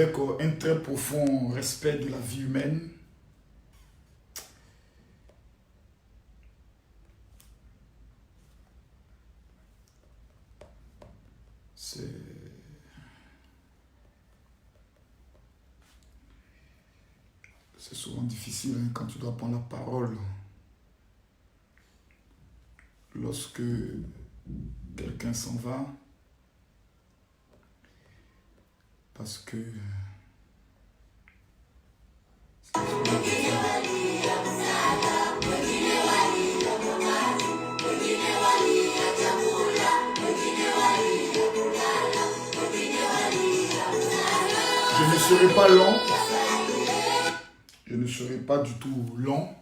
avec un très profond respect de la vie humaine. C'est souvent difficile quand tu dois prendre la parole. Lorsque quelqu'un s'en va, parce que je ne serai pas long, je ne serai pas du tout long.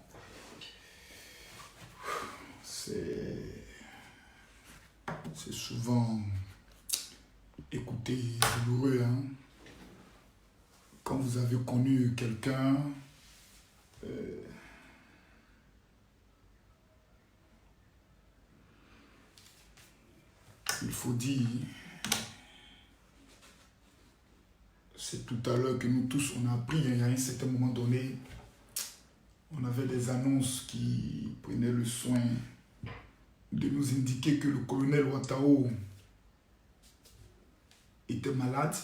C'est souvent, écoutez, douloureux, hein? Quand vous avez connu quelqu'un, il faut dire, c'est tout à l'heure que nous tous on a appris, hein, à un certain moment donné, on avait des annonces qui prenaient le soin de nous indiquer que le colonel Ouattao était malade,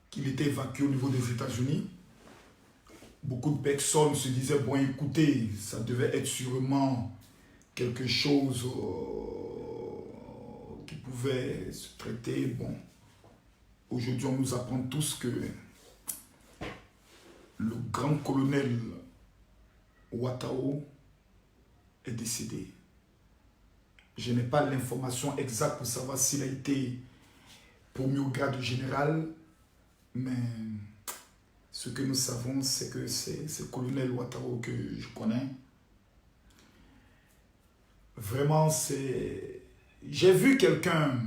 qu'il était évacué au niveau des États-Unis. Beaucoup de personnes se disaient, bon écoutez, ça devait être sûrement quelque chose qui pouvait se traiter. Bon, aujourd'hui on nous apprend tous que le grand colonel Ouattao est décédé. Je n'ai pas l'information exacte pour savoir s'il a été promu au grade de général, mais ce que nous savons, c'est que c'est le colonel Ouattao que je connais. Vraiment, c'est... J'ai vu quelqu'un...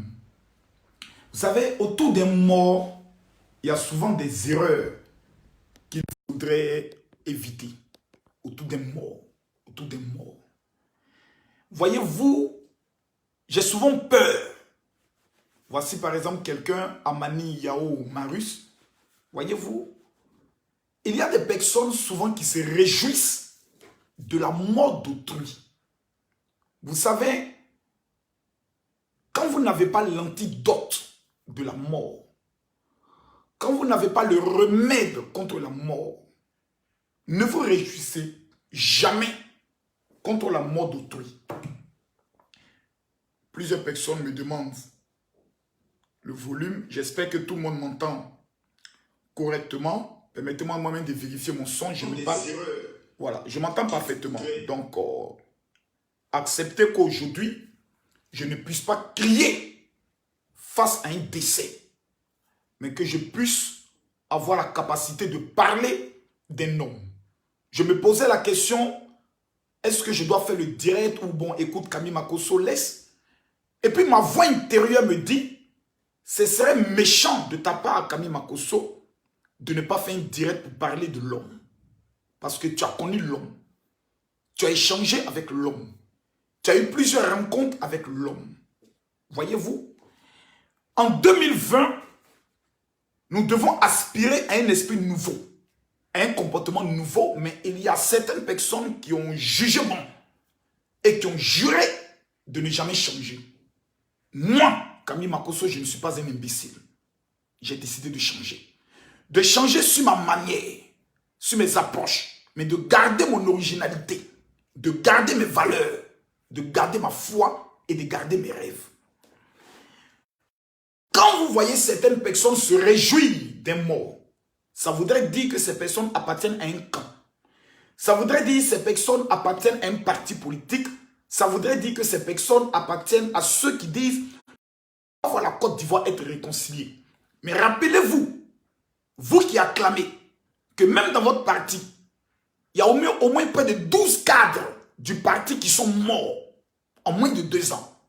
Vous savez, autour des morts, il y a souvent des erreurs qu'il faudrait éviter. Autour des morts. Autour des morts. Voyez-vous, j'ai souvent peur. Voici par exemple quelqu'un, Amani Yao Marus. Voyez-vous, il y a des personnes souvent qui se réjouissent de la mort d'autrui. Vous savez, quand vous n'avez pas l'antidote de la mort, quand vous n'avez pas le remède contre la mort, ne vous réjouissez jamais contre la mort d'autrui. Plusieurs personnes me demandent le volume. J'espère que tout le monde m'entend correctement. Permettez-moi moi-même de vérifier mon son. Je me parle. Voilà, je m'entends parfaitement. Donc, acceptez qu'aujourd'hui, je ne puisse pas crier face à un décès, mais que je puisse avoir la capacité de parler d'un homme. Je me posais la question, est-ce que je dois faire le direct ou bon, écoute, Camille Makosso, laisse. Et puis ma voix intérieure me dit, ce serait méchant de ta part, Camille Makosso, de ne pas faire un direct pour parler de l'homme. Parce que tu as connu l'homme. Tu as échangé avec l'homme. Tu as eu plusieurs rencontres avec l'homme. Voyez-vous, en 2020, nous devons aspirer à un esprit nouveau, à un comportement nouveau, mais il y a certaines personnes qui ont jugé bon et qui ont juré de ne jamais changer. Moi, Camille Makosso, je ne suis pas un imbécile. J'ai décidé de changer. De changer sur ma manière, sur mes approches, mais de garder mon originalité, de garder mes valeurs, de garder ma foi et de garder mes rêves. Quand vous voyez certaines personnes se réjouir d'un mort, ça voudrait dire que ces personnes appartiennent à un camp. Ça voudrait dire que ces personnes appartiennent à un parti politique. Ça voudrait dire que ces personnes appartiennent à ceux qui disent « On va la Côte d'Ivoire être réconciliée ». Mais rappelez-vous, vous qui acclamez que même dans votre parti, il y a au moins près de 12 cadres du parti qui sont morts en moins de 2 ans.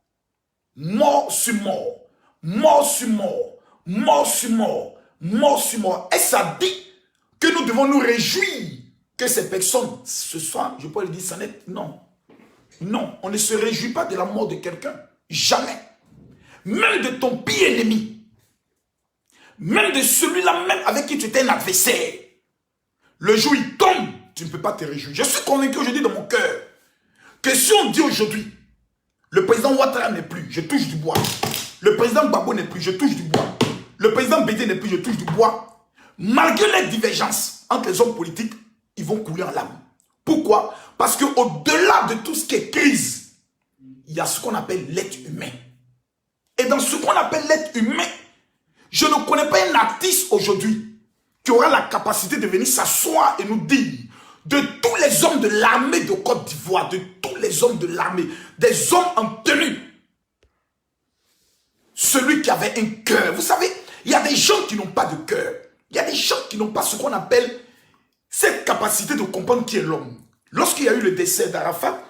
Mort sur mort, mort sur mort, mort sur mort, mort sur mort. Et ça dit que nous devons nous réjouir que ces personnes, ce soir, je peux le dire, ça n'est... Non. Non, on ne se réjouit pas de la mort de quelqu'un. Jamais. Même de ton pire ennemi. même de celui-là même avec qui tu étais un adversaire. Le jour où il tombe, tu ne peux pas te réjouir. Je suis convaincu aujourd'hui dans mon cœur que si on dit aujourd'hui, le président Ouattara n'est plus, je touche du bois. Le président Gbagbo n'est plus, je touche du bois. Le président Bédé n'est plus, je touche du bois. Malgré les divergences entre les hommes politiques, ils vont couler en larmes. Pourquoi? Parce qu'au-delà de tout ce qui est crise, il y a ce qu'on appelle l'être humain. Et dans ce qu'on appelle l'être humain, je ne connais pas un artiste aujourd'hui qui aura la capacité de venir s'asseoir et nous dire de tous les hommes de l'armée de Côte d'Ivoire, de tous les hommes de l'armée, des hommes en tenue, celui qui avait un cœur. Vous savez, il y a des gens qui n'ont pas de cœur. Il y a des gens qui n'ont pas ce qu'on appelle cette capacité de comprendre qui est l'homme. Lorsqu'il y a eu le décès d'Arafat,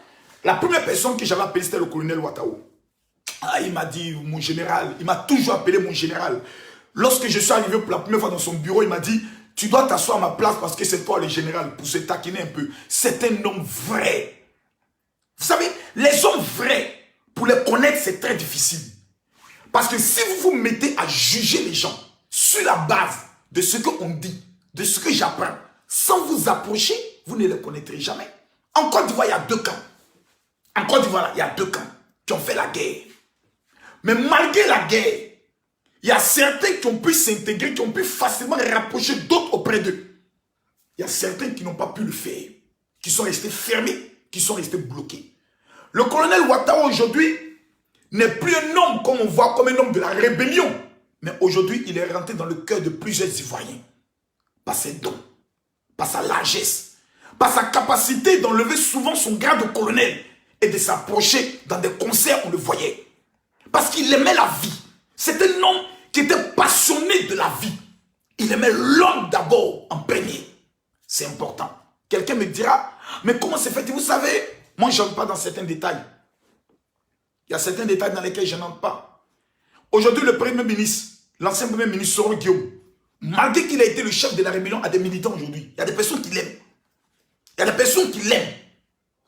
la première personne que j'avais appelée, c'était le colonel Ouattao. Ah, il m'a dit, mon général, il m'a toujours appelé mon général. Lorsque je suis arrivé pour la première fois dans son bureau, il m'a dit, tu dois t'asseoir à ma place parce que c'est toi le général, pour se taquiner un peu. C'est un homme vrai. Vous savez, les hommes vrais, pour les connaître, c'est très difficile. Parce que si vous vous mettez à juger les gens sur la base de ce qu'on dit, de ce que j'apprends, sans vous approcher, vous ne les connaîtrez jamais. En Côte d'Ivoire, il y a deux camps. En Côte d'Ivoire, il y a deux camps qui ont fait la guerre. Mais malgré la guerre, il y a certains qui ont pu s'intégrer, qui ont pu facilement rapprocher d'autres auprès d'eux. Il y a certains qui n'ont pas pu le faire, qui sont restés fermés, qui sont restés bloqués. Le colonel Ouattara aujourd'hui n'est plus un homme comme on voit comme un homme de la rébellion. Mais aujourd'hui, il est rentré dans le cœur de plusieurs Ivoiriens. Par ses dons, par sa largesse, par sa capacité d'enlever souvent son grade de colonel et de s'approcher dans des concerts, on le voyait. Parce qu'il aimait la vie. C'est un homme qui était passionné de la vie. Il aimait l'homme d'abord en premier. C'est important. Quelqu'un me dira, mais comment c'est fait? Vous savez, moi je n'entre pas dans certains détails. Il y a certains détails dans lesquels je n'entre pas. Aujourd'hui, le Premier ministre, l'ancien Premier ministre Soro Guillaume, malgré qu'il a été le chef de la rébellion, a des militants aujourd'hui. Il y a des personnes qui l'aiment. Il y a des personnes qui l'aiment.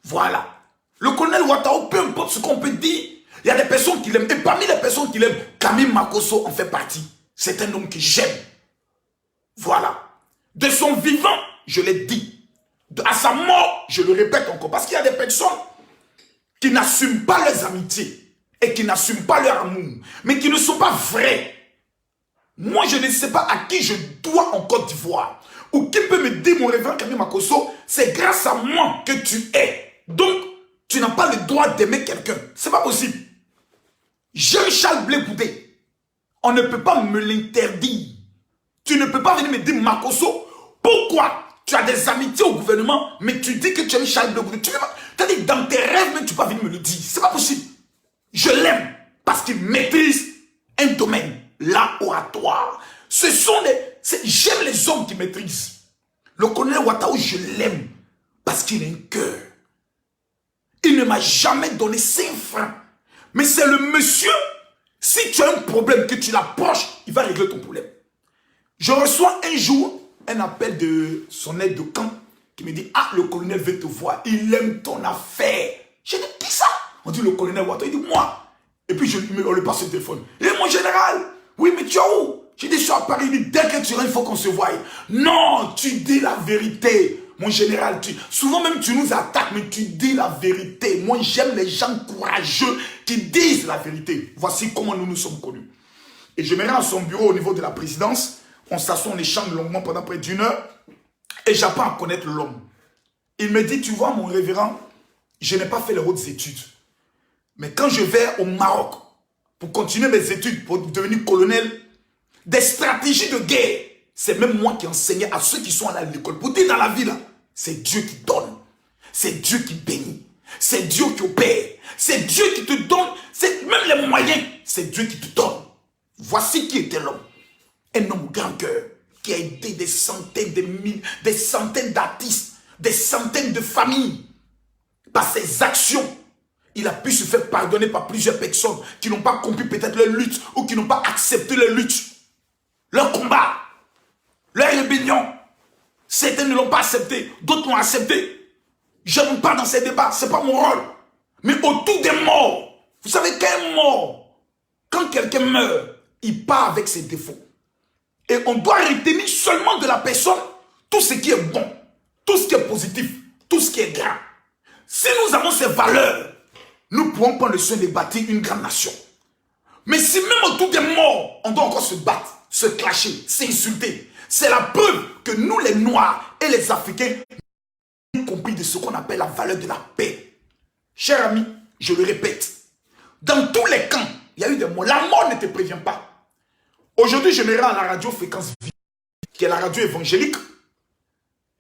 Voilà. Le colonel Ouattara, peu importe ce qu'on peut dire, il y a des personnes qui l'aiment. Et parmi les personnes qui l'aiment, Camille Makosso en fait partie. C'est un homme que j'aime. Voilà. De son vivant, je l'ai dit. À sa mort, je le répète encore. Parce qu'il y a des personnes qui n'assument pas leurs amitiés et qui n'assument pas leur amour, mais qui ne sont pas vrais. Moi, je ne sais pas à qui je dois en Côte d'Ivoire. Ou qui peut me dire, mon révérend Camille Makosso, c'est grâce à moi que tu es. Donc, tu n'as pas le droit d'aimer quelqu'un. C'est pas possible. Jean-Charles Blé Goudé, on ne peut pas me l'interdire. Tu ne peux pas venir me dire, Makosso, pourquoi tu as des amitiés au gouvernement, mais tu dis que tu aimes Charles Blé Goudé. Tu as dit, dans tes rêves, mais tu ne peux pas venir me le dire. C'est pas possible. Je l'aime parce qu'il maîtrise un domaine, l'art oratoire. Ce sont j'aime les hommes qui maîtrisent. Le colonel Ouattara, je l'aime parce qu'il a un cœur. Il ne m'a jamais donné 5 francs. Mais c'est le monsieur, si tu as un problème, que tu l'approches, il va régler ton problème. Je reçois un jour un appel de son aide de camp qui me dit, ah, le colonel veut te voir, il aime ton affaire. J'ai dit, qui ça? On dit, le colonel Ouattara, il dit, moi. Et puis on lui passe le téléphone. Il dit, mon général, oui, mais tu es où? J'ai dit, je suis à Paris, il dit, dès que tu rentres, il faut qu'on se voie. Non, tu dis la vérité. Mon général, souvent même tu nous attaques, mais tu dis la vérité. Moi, j'aime les gens courageux qui disent la vérité. Voici comment nous nous sommes connus. Et je me rends à son bureau au niveau de la présidence. On s'assoit, on échange longuement pendant près d'1 heure. Et j'apprends à connaître l'homme. Il me dit, tu vois, mon révérend, je n'ai pas fait les hautes études. Mais quand je vais au Maroc pour continuer mes études, pour devenir colonel, des stratégies de guerre, c'est même moi qui enseignais à ceux qui sont allés à l'école. Pour dire dans la vie, là, c'est Dieu qui donne. C'est Dieu qui bénit. C'est Dieu qui opère. C'est Dieu qui te donne. C'est même les moyens. C'est Dieu qui te donne. Voici qui était l'homme. Un homme grand cœur qui a aidé des centaines de mille, des centaines d'artistes, des centaines de familles. Par ses actions, il a pu se faire pardonner par plusieurs personnes qui n'ont pas compris peut-être leur lutte ou qui n'ont pas accepté leur lutte, leur combat. Leur rébellion, certains ne l'ont pas accepté, d'autres l'ont accepté. Je n'aime pas dans ces débats, ce n'est pas mon rôle. Mais autour des morts, vous savez qu'un mort, quand quelqu'un meurt, il part avec ses défauts. Et on doit retenir seulement de la personne tout ce qui est bon, tout ce qui est positif, tout ce qui est grand. Si nous avons ces valeurs, nous pouvons prendre le soin de bâtir une grande nation. Mais si même autour des morts, on doit encore se battre, se clasher, s'insulter, c'est la preuve que nous les Noirs et les Africains avons compris de ce qu'on appelle la valeur de la paix. Chers amis, je le répète, dans tous les camps, il y a eu des morts. La mort ne te prévient pas. Aujourd'hui, je me rends à la radio Fréquence Vie, qui est la radio évangélique,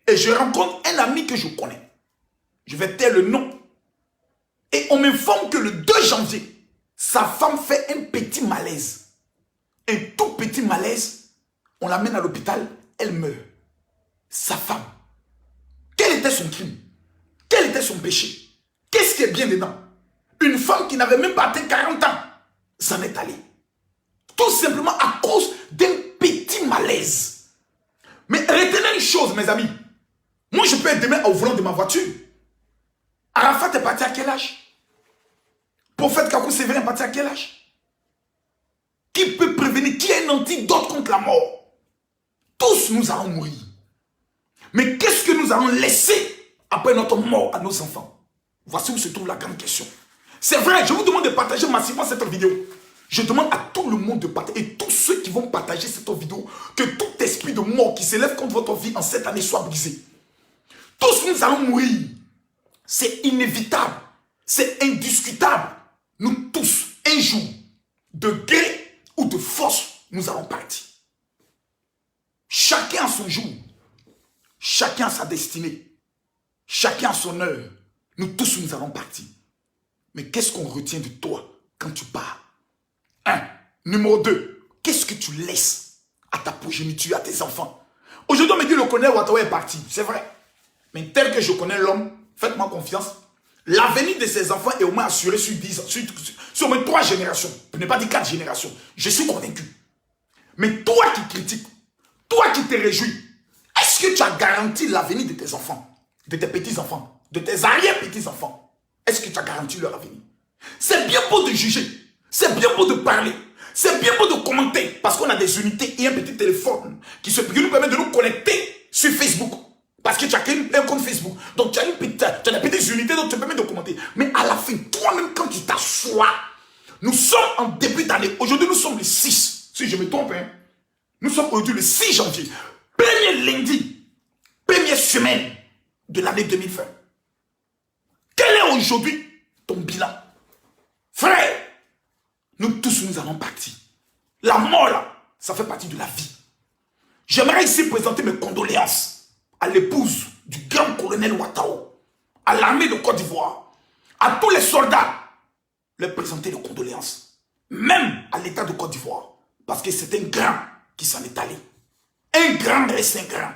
et je rencontre un ami que je connais. Je vais taire le nom. Et on m'informe que le 2 janvier, sa femme fait un petit malaise. Un tout petit malaise. On l'amène à l'hôpital, elle meurt. Sa femme. Quel était son crime? Quel était son péché? Qu'est-ce qui est bien dedans? Une femme qui n'avait même pas atteint 40 ans s'en est allée. Tout simplement à cause d'un petit malaise. Mais retenez une chose, mes amis. Moi, je peux être demain au volant de ma voiture. Arafat est parti à quel âge? Prophète Kakou Séverin est parti à quel âge? Qui peut prévenir? Qui est un antidote contre la mort? Tous nous allons mourir. Mais qu'est-ce que nous allons laisser après notre mort à nos enfants? Voici où se trouve la grande question. C'est vrai, je vous demande de partager massivement cette vidéo. Je demande à tout le monde de partager, et tous ceux qui vont partager cette vidéo, que tout esprit de mort qui s'élève contre votre vie en cette année soit brisé. Tous nous allons mourir. C'est inévitable. C'est indiscutable. Nous tous, un jour, de gré ou de force, nous allons partir. Chacun a son jour. Chacun a sa destinée. Chacun a son heure. Nous tous, nous allons partir. Mais qu'est-ce qu'on retient de toi quand tu pars? Numéro 2, qu'est-ce que tu laisses à ta progéniture, à tes enfants? Aujourd'hui, on me dit le colonel Ouattara est parti. C'est vrai. Mais tel que je connais l'homme, faites-moi confiance, l'avenir de ses enfants est au moins assuré sur 10 ans, sur au moins 3 générations, pour ne pas dire 4 générations. Je suis convaincu. Mais toi qui critiques, toi qui te réjouis, est-ce que tu as garanti l'avenir de tes enfants, de tes petits-enfants, de tes arrière-petits-enfants? Est-ce que tu as garanti leur avenir? C'est bien beau de juger, c'est bien beau de parler, c'est bien beau de commenter, parce qu'on a des unités et un petit téléphone qui nous permet de nous connecter sur Facebook. Parce que tu as créé un compte Facebook. Donc tu as des petites unités dont tu permets de commenter. Mais à la fin, toi-même, quand tu t'assois, nous sommes en début d'année. Aujourd'hui, nous sommes le 6. Si je me trompe, hein. Nous sommes aujourd'hui le 6 janvier. Premier lundi, première semaine de l'année 2020. Quel est aujourd'hui ton bilan? Frère, nous tous, nous allons partir. La mort, là, ça fait partie de la vie. J'aimerais ici présenter mes condoléances à l'épouse du grand colonel Ouattara, à l'armée de Côte d'Ivoire, à tous les soldats, leur présenter les condoléances, même à l'État de Côte d'Ivoire, parce que c'est un grand qui s'en est allé. Un grand reste un grand.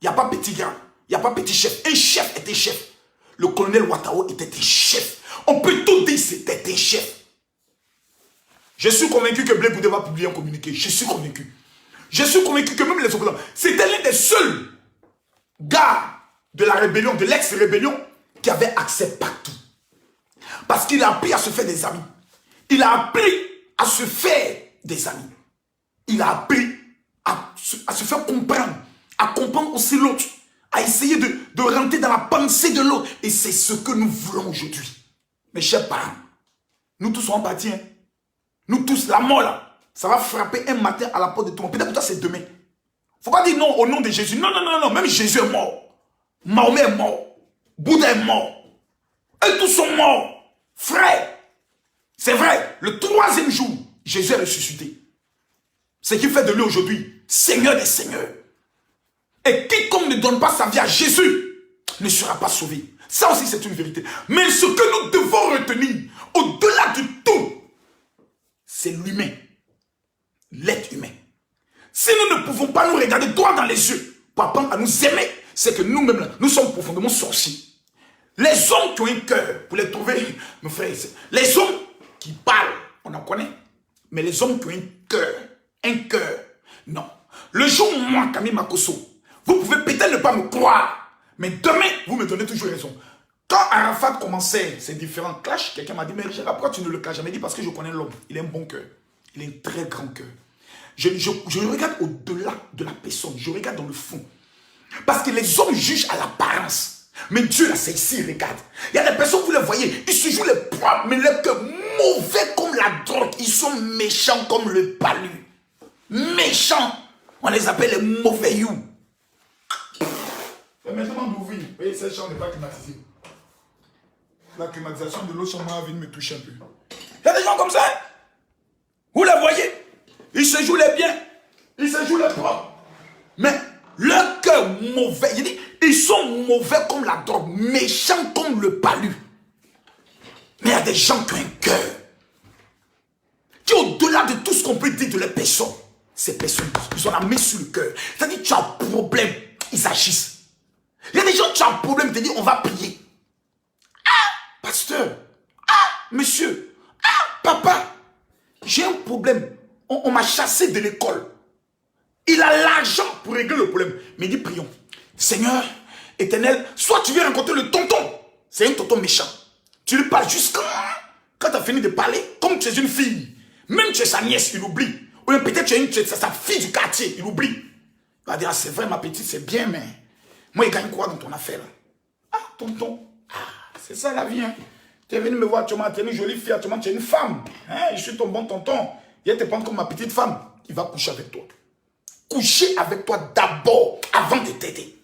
Il n'y a pas petit grand, il n'y a pas petit chef. Un chef était chef. Le colonel Ouattara était un chef. On peut tout dire, c'était un chef. Je suis convaincu que Blé Goudé va publier un communiqué. Je suis convaincu. Je suis convaincu que même les opposants, c'était l'un des seuls gars de la rébellion, de l'ex-rébellion, qui avait accès partout. Parce qu'il a appris à se faire des amis. Il a appris à se faire des amis. Il a appris à se faire comprendre, à comprendre aussi l'autre, à essayer de rentrer dans la pensée de l'autre. Et c'est ce que nous voulons aujourd'hui. Mes chers parents, nous tous sommes partis. Hein? Nous tous, la mort là, ça va frapper un matin à la porte de tout le monde. Peut-être pour toi c'est demain. Faut pas dire non au nom de Jésus. Non, non, non, non. Même Jésus est mort. Mahomet est mort. Bouddha est mort. Eux tous sont morts. Frère, c'est vrai, le 3e jour, Jésus est ressuscité. Ce qui fait de lui aujourd'hui Seigneur des Seigneurs. Et quiconque ne donne pas sa vie à Jésus ne sera pas sauvé. Ça aussi c'est une vérité. Mais ce que nous devons retenir, au-delà de tout, c'est l'humain. L'être humain. Si nous ne pouvons pas nous regarder droit dans les yeux pour apprendre à nous aimer, c'est que nous-mêmes, nous sommes profondément sorciers. Les hommes qui ont un cœur, pour les trouver, mes frères, les hommes qui parlent, on en connaît, mais les hommes qui ont un cœur, non. Le jour où moi, Camille Makosso, vous pouvez peut-être ne pas me croire, mais demain, vous me donnez toujours raison. Quand Arafat commençait ces différents clashs, quelqu'un m'a dit, mais Richard, pourquoi tu ne le clashes jamais? Dit parce que je connais l'homme, il a un bon cœur, il a un très grand cœur. Je regarde au-delà de la personne. Je regarde dans le fond. Parce que les hommes jugent à l'apparence. Mais Dieu, là, c'est ici, regarde. Il y a des personnes, vous les voyez, ils se jouent les propres, mais les cœurs mauvais comme la drogue. Ils sont méchants comme le palu. Méchants. On les appelle les mauvais you. Et maintenant d'ouvrir. Vous voyez, cette chambre n'est pas climatisée. La climatisation de l'eau chambre va venir me toucher un peu. Il y a des gens comme ça. Hein? Vous les voyez. Ils se jouent les biens. Ils se jouent les propres. Mais leur cœur mauvais. Il dit, ils sont mauvais comme la drogue. Méchants comme le palu. Mais il y a des gens qui ont un cœur. Qui au-delà de tout ce qu'on peut dire de les personnes. Ces personnes, ils ont la main sur le cœur. C'est-à-dire, tu as un problème. Ils agissent. Il y a des gens qui ont un problème. Ils te disent, on va prier. Ah, pasteur. Ah, monsieur. Ah, papa. J'ai un problème. On m'a chassé de l'école. Il a l'argent pour régler le problème. Mais il dit, prions. Seigneur, éternel, soit tu viens rencontrer le tonton. C'est un tonton méchant. Tu lui parles jusqu'à quand tu as fini de parler, comme tu es une fille. Même tu es sa nièce, il oublie. Ou peut-être tu es sa fille du quartier, il oublie. Il va dire, ah, c'est vrai ma petite, c'est bien, mais moi, il gagne quoi dans ton affaire là? Ah, tonton. Ah, c'est ça la vie. Hein? Tu es venu me voir, tu m'as une jolie fille, tu es une femme. Hein? Je suis ton bon tonton. Il va te prendre comme ma petite femme. Il va coucher avec toi. Coucher avec toi d'abord, avant de t'aider.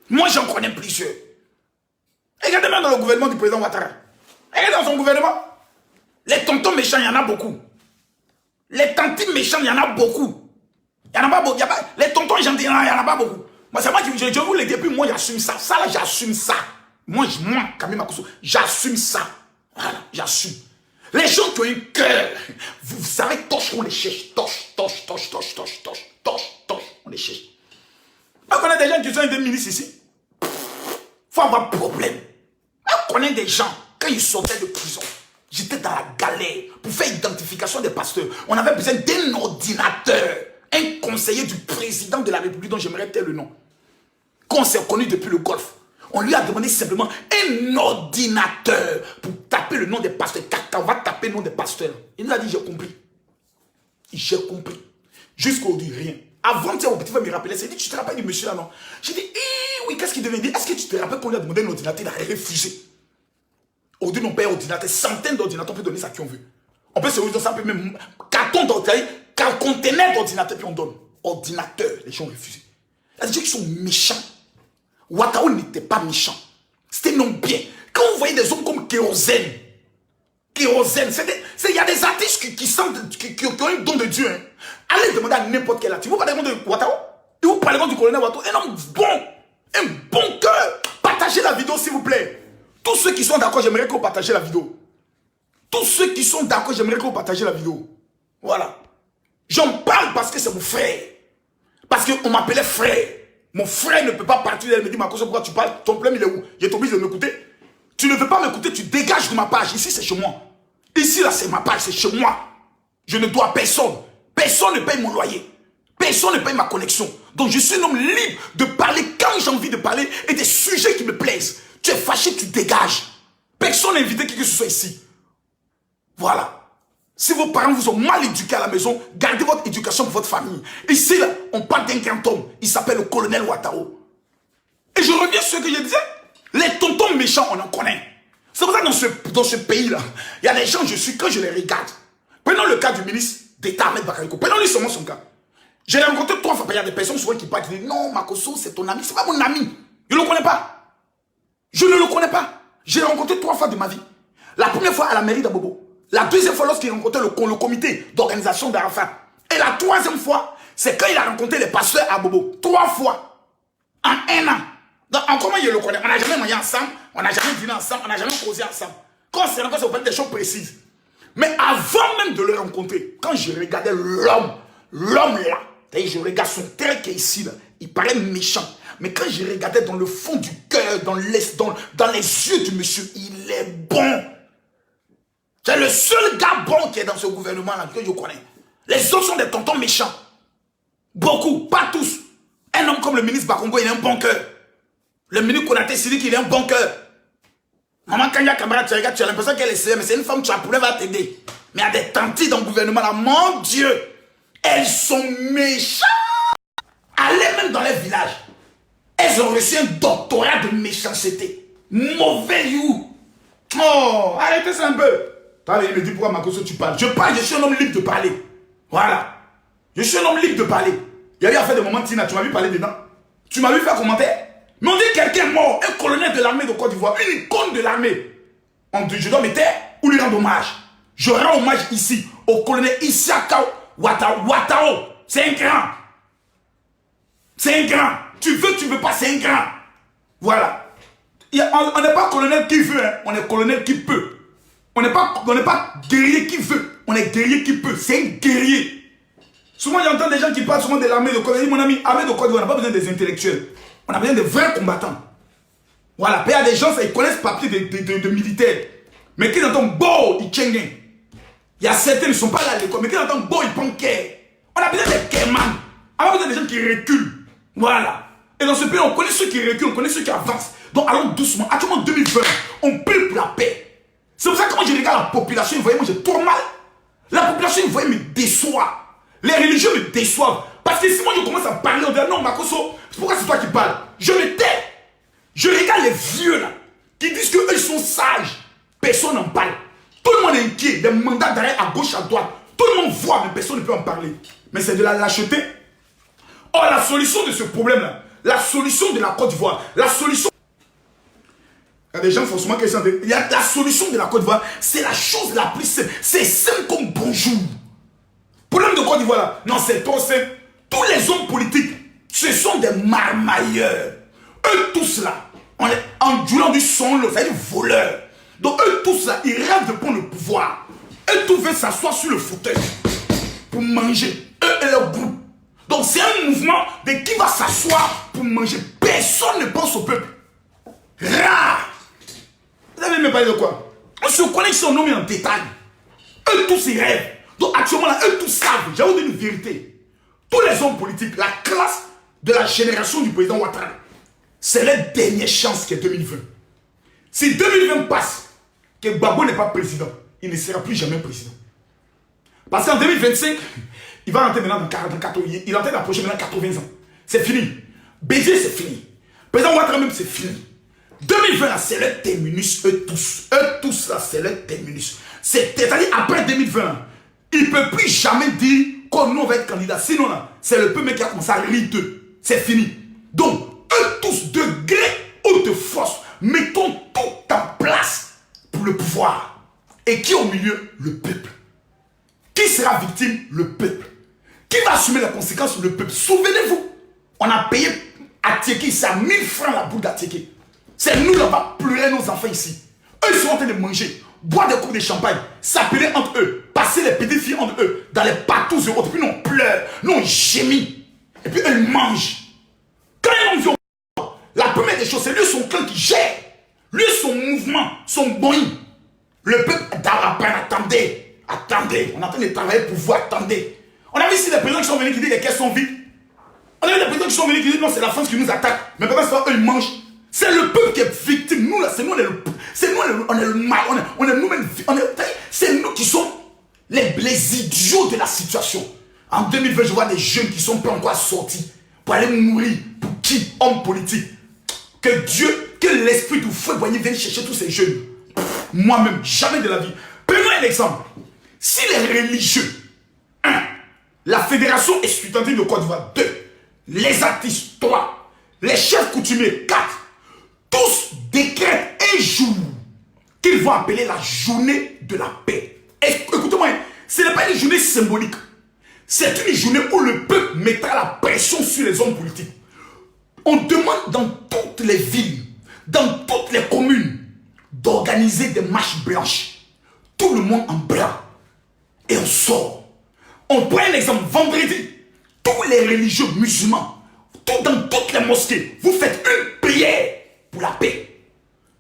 Moi, j'en connais plusieurs. Regardez même dans le gouvernement du président Ouattara. Regardez dans son gouvernement. Les tontons méchants, il y en a beaucoup. Les tantis méchants, il y en a beaucoup. Il n'y en a pas beaucoup. Les tontons gentils, il n'y en a pas beaucoup. Moi, c'est moi qui je vous le dis, puis moi, j'assume ça. Ça, là, j'assume ça. Moi, Camille Makosso, j'assume ça. Voilà, j'assume. Les gens qui ont un cœur, vous savez, torche, on les cherche. Torche, on les cherche. On connaît des gens qui sont des ministres ici. Faut avoir problème. On connaît des gens, quand ils sortaient de prison, j'étais dans la galère pour faire identification des pasteurs. On avait besoin d'un ordinateur, un conseiller du président de la République dont j'aimerais taire le nom. Qu'on s'est connu depuis le Golfe. On lui a demandé simplement un ordinateur pour taper le nom des pasteurs. On va taper le nom des pasteurs. Il nous a dit, j'ai compris. J'ai compris. Jusqu'aujourd'hui, rien. Avant, mon petit frère me rappelait, il dit, tu te rappelles du monsieur là, non? J'ai dit, oui, qu'est-ce qu'il devait dire? Est-ce que tu te rappelles qu'on lui a demandé un ordinateur? Il a refusé. Aujourd'hui, on paye un ordinateur, centaines d'ordinateurs, on peut donner ça à qui on veut. On peut se réunir ça, on peut même carton d'ordinateur, conteneur d'ordinateur, puis on donne. Ordinateur, les gens ont refusé. Il a dit qu'ils sont méchants. Ouattara n'était pas méchant. C'était non bien. Quand vous voyez des hommes comme Kérosène, il y a des artistes qui ont un don de Dieu. Hein. Allez demander à n'importe quel artiste. Vous parlez de Ouattara? Et vous parlez du colonel Ouattara? Un homme bon. Un bon cœur. Partagez la vidéo, s'il vous plaît. Tous ceux qui sont d'accord, j'aimerais que vous partagez la vidéo. Tous ceux qui sont d'accord, j'aimerais que vous partagez la vidéo. Voilà. J'en parle parce que c'est mon frère. Parce qu'on m'appelait frère. Mon frère ne peut pas partir. Elle me dit, Makosso, pourquoi tu parles? Ton problème, il est où? Il est obligé de m'écouter. Tu ne veux pas m'écouter, tu dégages de ma page. Ici, c'est chez moi. Ici, là, c'est ma page, c'est chez moi. Je ne dois à personne. Personne ne paye mon loyer. Personne ne paye ma connexion. Donc, je suis un homme libre de parler quand j'ai envie de parler et des sujets qui me plaisent. Tu es fâché, tu dégages. Personne n'a invité qui que ce soit ici. Voilà. Si vos parents vous ont mal éduqué à la maison, gardez votre éducation pour votre famille. Ici, là, on parle d'un grand homme. Il s'appelle le colonel Ouattara. Et je reviens sur ce que je disais. Les tontons méchants, on en connaît. C'est pour ça que dans ce pays-là, il y a des gens, quand je les regarde. Prenons le cas du ministre d'État Ahmed Bakariko. Prenons-lui seulement son cas. J'ai rencontré 3 fois, il y a des personnes souvent qui parlent, qui disent, non, Makosso, c'est ton ami. C'est pas mon ami. Je ne le connais pas. Je ne le connais pas. J'ai rencontré 3 fois de ma vie. La première fois à la mairie d'Abobo. La deuxième fois lorsqu'il rencontrait le comité d'organisation d'Arafat. Et la 3e fois, c'est quand il a rencontré les pasteurs à Bobo. 3 fois. En 1 an. Donc, en comment il le connaît? On n'a jamais mangé ensemble, on n'a jamais dîné ensemble, on n'a jamais causé ensemble. Quand on s'est rencontré, on fait des choses précises. Mais avant même de le rencontrer, quand je regardais l'homme là, je regarde son trait qui est ici, là, il paraît méchant. Mais quand je regardais dans le fond du cœur, dans les yeux du monsieur, il est bon. C'est le seul gars bon qui est dans ce gouvernement-là que je connais. Les autres sont des tontons méchants. Beaucoup, pas tous. Un homme comme le ministre Bakongo, il a un bon cœur. Le ministre Konaté Sidiki, il a un bon cœur. Maman Kanya Kamara, tu regardes, tu as l'impression qu'elle est sérieuse, mais c'est une femme, tu as pour elle va t'aider. Mais il y a des tantis dans le gouvernement là, mon Dieu. Elles sont méchantes. Allez même dans les villages. Elles ont reçu un doctorat de méchanceté. Mauvais you. Oh, arrêtez ça un peu. Il me dit pourquoi Makosso tu parles. Je parle, je suis un homme libre de parler. Voilà. Je suis un homme libre de parler. Il y a eu à faire des moments, Tina, tu m'as vu parler dedans. Tu m'as vu faire commentaire. Mais on dit quelqu'un mort, un colonel de l'armée de Côte d'Ivoire, une icône de l'armée. Je dois me taire ou lui rendre hommage. Je rends hommage ici au colonel Isiaka Watao. C'est un grand. C'est un grand. Tu veux pas, c'est un grand. Voilà. On n'est pas colonel qui veut, hein. On est colonel qui peut. On n'est pas guerrier qui veut. On est guerrier qui peut. C'est un guerrier. Souvent, j'entends des gens qui parlent souvent de l'armée de Côte d'Ivoire. Mon ami, l'armée de Côte d'Ivoire, on n'a pas besoin des intellectuels. On a besoin de vrais combattants. Voilà. Il y a des gens, ils connaissent papier de militaires. Mais qui entendent bon, ils tiennent. Il y a certains qui ne sont pas là à l'école, mais qui entendent bon, ils prennent care. On a besoin des cairman. On a besoin des gens qui reculent. Voilà. Et dans ce pays, on connaît ceux qui reculent, on connaît ceux qui avancent. Donc allons doucement. Actuellement, en 2020, on prie pour la paix. C'est pour ça que quand je regarde la population, vous voyez, moi j'ai trop mal. La population, vous voyez, me déçoit. Les religieux me déçoivent. Parce que si moi je commence à parler, on dit non, Makosso, pourquoi c'est toi qui parles? Je me tais. Je regarde les vieux là, qui disent qu'eux ils sont sages. Personne n'en parle. Tout le monde est inquiet. Des mandats d'arrêt à gauche, à droite. Tout le monde voit, mais personne ne peut en parler. Mais c'est de la lâcheté. Or, la solution de ce problème-là, la solution de la Côte d'Ivoire, la solution... Il y a des gens forcément qui sont... Il y a la solution de la Côte d'Ivoire, c'est la chose la plus simple. C'est simple comme bonjour. Problème de Côte d'Ivoire là, non, c'est trop simple. Tous les hommes politiques, ce sont des marmailleurs. Eux tous là, en jouant du son, c'est-à-dire voleurs. Donc eux tous là, ils rêvent de prendre le pouvoir. Eux tous veulent s'asseoir sur le fauteuil pour manger. Eux et leur groupe. Donc c'est un mouvement de qui va s'asseoir pour manger. Personne ne pense au peuple. Rare. Vous avez même parlé de quoi? On se connaît son nom en détail. Eux tous ils rêvent. Donc actuellement là, eux tous savent. J'ai vous dire une vérité. Tous les hommes politiques, la classe de la génération du président Ouattara, c'est leur dernière chance qui est 2020. Si 2020 passe, que Gbagbo n'est pas président, il ne sera plus jamais président. Parce qu'en 2025, il va rentrer maintenant dans 44 ans. Il rentre d'approcher maintenant 80 ans. C'est fini. Béziers, c'est fini. Président Ouattara même, c'est fini. 2020, là, c'est le terminus, eux tous. Eux tous, là, c'est le terminus. C'est-à-dire, après 2020, il ne peut plus jamais dire qu'on nous va être candidat. Sinon, là, c'est le premier qui a commencé à rire d'eux. C'est fini. Donc, eux tous, de gré ou de force, mettons tout en place pour le pouvoir. Et qui au milieu? Le peuple. Qui sera victime? Le peuple. Qui va assumer la conséquence? Le peuple. Souvenez-vous, on a payé à Tiéké, c'est à 1000 francs la boule d'Atiéké. C'est nous là, on va pleurer nos enfants ici. Eux, ils sont en train de manger, boire des coups de champagne, s'appeler entre eux, passer les petites filles entre eux, dans les patous et autres. Puis nous, on pleure, nous, on gémit. Et puis eux, ils mangent. Quand ils ont vu, la première des choses, c'est lui son clan qui gère. Lui, son mouvement, son boing. Le peuple, attendez, attendez. On est en train de travailler pour vous, attendez. On a vu ici des présidents qui sont venus qui disent les caisses sont vides. On a vu des présidents qui sont venus qui disent non, c'est la France qui nous attaque. Mais pendant ce temps, eux, ils mangent. C'est le peuple qui est victime. Nous, là, c'est nous, on est le mal. On est nous-mêmes. C'est nous qui sommes les idiots de la situation. En 2020, je vois des jeunes qui sont pas encore sortis pour aller mourir. Pour qui? Hommes politiques. Que Dieu, que l'esprit du feu vienne chercher tous ces jeunes. Moi-même, jamais de la vie. Prenons un exemple. Si les religieux, 1, la fédération estudiantine de Côte d'Ivoire, 2, les artistes, 3, les chefs coutumiers, 4, tous décrètent un jour qu'ils vont appeler la journée de la paix. Écoutez-moi, ce n'est pas une journée symbolique. C'est une journée où le peuple mettra la pression sur les hommes politiques. On demande dans toutes les villes, dans toutes les communes, d'organiser des marches blanches. Tout le monde en blanc. Et on sort. On prend un exemple. Vendredi, tous les religieux musulmans, dans toutes les mosquées, vous faites une prière pour la paix.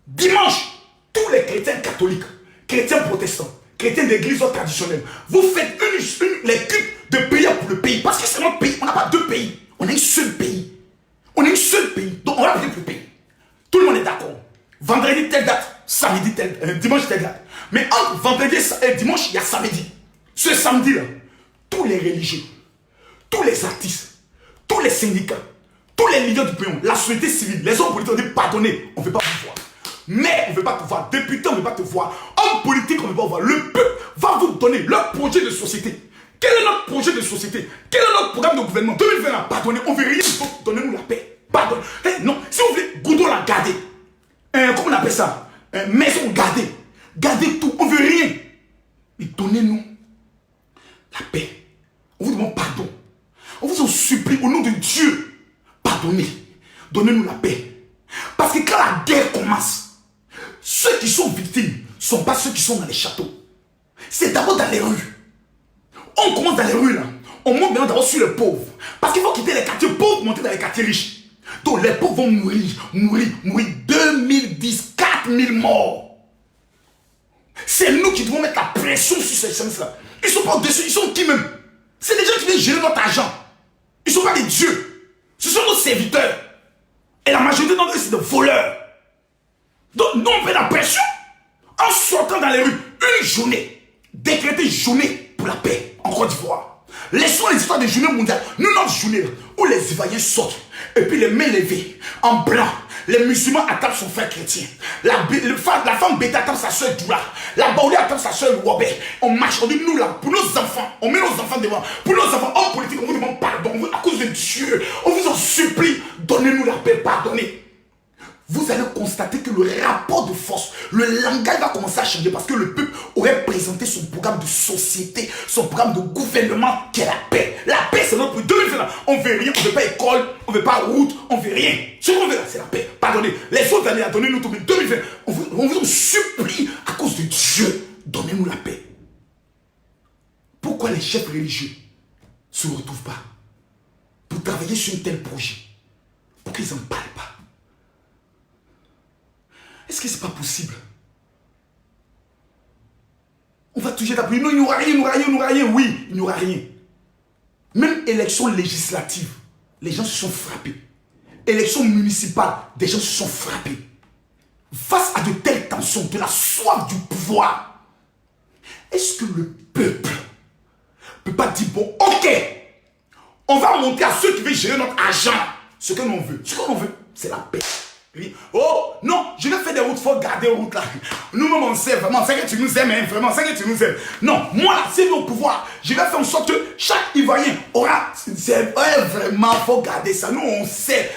Dimanche, tous les chrétiens catholiques, chrétiens protestants, chrétiens d'église traditionnelle, vous faites les cultes de prière pour le pays. Parce que c'est notre pays. On n'a pas deux pays. On est un seul pays. On est un seul pays. Donc on va prier pour le pays. Tout le monde est d'accord. Vendredi, telle date. Samedi, dimanche, telle date. Mais entre vendredi et dimanche, il y a samedi. Ce samedi-là, tous les religieux, tous les artistes, tous les syndicats, tous les leaders du pays, la société civile, les hommes politiques ont dit pardonnez, on ne veut pas vous voir. Maire, on ne veut pas te voir. Député, on ne veut pas te voir. Homme politique, on ne veut pas vous voir. Le peuple va vous donner leur projet de société. Quel est notre projet de société? Quel est notre programme de gouvernement? 2020, pardonnez, on ne veut rien. Donnez-nous la paix. Pardonnez. Non, si vous voulez, Goudon la garder. Comment on appelle ça? Maison gardée. Gardez tout, on ne veut rien. Mais donnez-nous la paix. On vous demande pardon. On vous en supplie au nom de Dieu. Pardonnez. Donnez-nous la paix. Parce que quand la guerre commence, ceux qui sont victimes ne sont pas ceux qui sont dans les châteaux. C'est d'abord dans les rues. On commence dans les rues là. On monte maintenant d'abord sur les pauvres. Parce qu'il faut quitter les quartiers pauvres pour monter dans les quartiers riches. Donc les pauvres vont mourir. 2010, 4000 morts. C'est nous qui devons mettre la pression sur ces services-là. Ils ne sont pas au-dessus, ils sont qui même? C'est des gens qui viennent gérer notre argent. Ils ne sont pas des dieux. Ce sont nos serviteurs. Et la majorité d'entre eux, c'est des voleurs. Donc, nous, on fait la pression en sortant dans les rues. Une journée, décréter journée pour la paix en Côte d'Ivoire. Laissons les histoires des journées mondiales. Nous, notre journée, où les Ivoiriens sortent, et puis les mains levées, en blanc. Les musulmans attaquent son frère chrétien. La femme bêta attaque sa soeur Doula. La Baoulé attaque sa soeur Wabé. On marche, on dit nous là, pour nos enfants, on met nos enfants devant. Pour nos enfants, en politique, on vous demande pardon. À cause de Dieu, on vous en supplie, donnez-nous la paix, pardonnez. Vous allez constater que le rapport de force, le langage va commencer à changer parce que le peuple aurait présenté son programme de société, son programme de gouvernement qui est la paix. La paix, c'est notre 2020. On ne veut rien, on ne veut pas école, on ne veut pas route, on ne veut rien. Ce qu'on veut là, c'est la paix. Pardonnez. Les autres années, donnez-nous tout. 2020, on vous en supplie à cause de Dieu, donnez-nous la paix. Pourquoi les chefs religieux ne se retrouvent pas pour travailler sur un tel projet? Pour qu'ils n'en parlent pas. Est-ce que c'est pas possible? On va toujours t'appeler. Non, il n'y aura rien, il n'y aura rien, il n'y aura rien. Oui, il n'y aura rien. Même élection législative, les gens se sont frappés. Élection municipale, des gens se sont frappés. Face à de telles tensions, de la soif du pouvoir, est-ce que le peuple ne peut pas dire, bon, ok, on va monter à ceux qui veulent gérer notre argent. Ce que l'on veut, c'est la paix. Oh non, je vais faire des routes, il faut garder les routes là. Nous-mêmes on sait vraiment, c'est que tu nous aimes, hein, vraiment, c'est que tu nous aimes. Non, moi là, c'est mon pouvoir. Je vais faire en sorte que chaque Ivoirien aura. C'est vraiment, il faut garder ça. Nous on sait,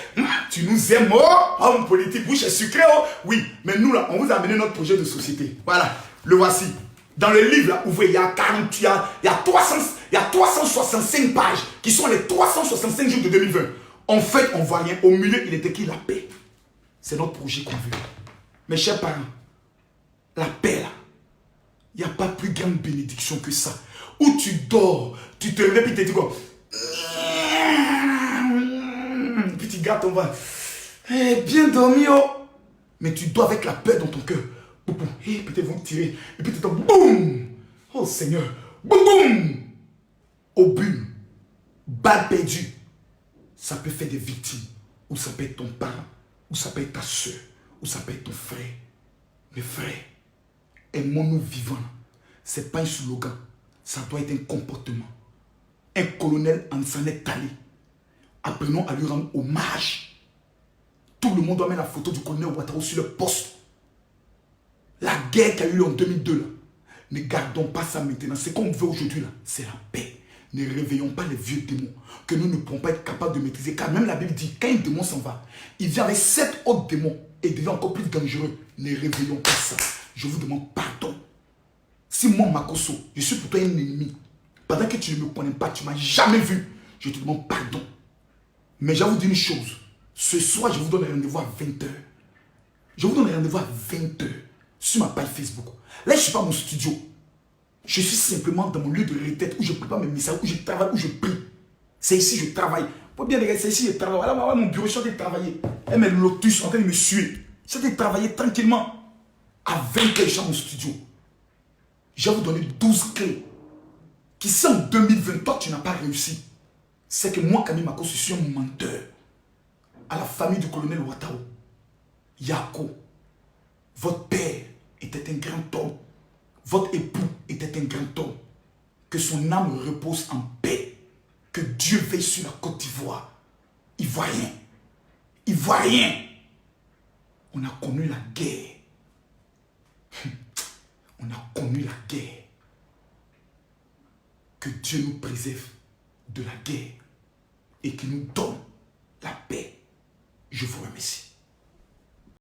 tu nous aimes, oh, homme politique, oui, c'est sucré, oh, oui. Mais nous là, on vous a amené notre projet de société. Voilà, le voici. Dans le livre là, ouvrez, il y a 40, il y a 365 pages qui sont les 365 jours de 2020. En fait, on voit rien. Au milieu, il est écrit la paix. C'est notre projet qu'on veut. Mes chers parents, la paix là, il n'y a pas plus grande bénédiction que ça. Où tu dors, tu te réveilles, puis tu te dis quoi? Petit gars, on va bien dormir. Oh. Mais tu dors avec la paix dans ton cœur. Et peut-être vont tirer. Et puis tu t'entends boum. Oh Seigneur. Boum boum. Obus. Balle perdue. Ça peut faire des victimes. Ou ça peut être ton parent. Ou ça peut être ta soeur, ou ça peut être ton frère. Mes frères, aimons-nous vivants. Ce n'est pas un slogan, ça doit être un comportement. Un colonel en s'en est allé. Apprenons à lui rendre hommage. Tout le monde doit mettre la photo du colonel Ouattara sur le poste. La guerre qui a eu lieu en 2002, là, ne gardons pas ça maintenant. Ce qu'on veut aujourd'hui, c'est la paix. Ne réveillons pas les vieux démons que nous ne pourrons pas être capables de maîtriser. Car même la Bible dit, quand un démon s'en va, il vient avec 7 autres démons et devient encore plus dangereux. Ne réveillons pas ça. Je vous demande pardon. Si moi, Makosso, je suis pour toi un ennemi, pendant que tu ne me connais pas, tu ne m'as jamais vu, je te demande pardon. Mais je vais vous dire une chose. Ce soir, je vous donne rendez-vous à 20h. Je vous donne rendez-vous à 20h sur ma page Facebook. Là, je ne suis pas à mon studio. Je suis simplement dans mon lieu de retraite où je prépare mes messages, où je travaille, où je prie. C'est ici que je travaille. Pour bien regarder, c'est ici que je travaille. Voilà, mon bureau, je suis en train de travailler. Et mes lotus sont en train de me suer. Je suis en train de travailler tranquillement. À 20h, je suis à mon studio. Je vais vous donner 12 clés. Qui si en 2020, toi, tu n'as pas réussi, c'est que moi, Camille Mako, je suis un menteur. À la famille du colonel Ouattara. Yako, votre père était un grand homme. Votre époux était un grand homme. Que son âme repose en paix. Que Dieu veille sur la Côte d'Ivoire. Ivoirien. Ivoirien. On a connu la guerre. On a connu la guerre. Que Dieu nous préserve de la guerre et qu'il nous donne la paix. Je vous remercie.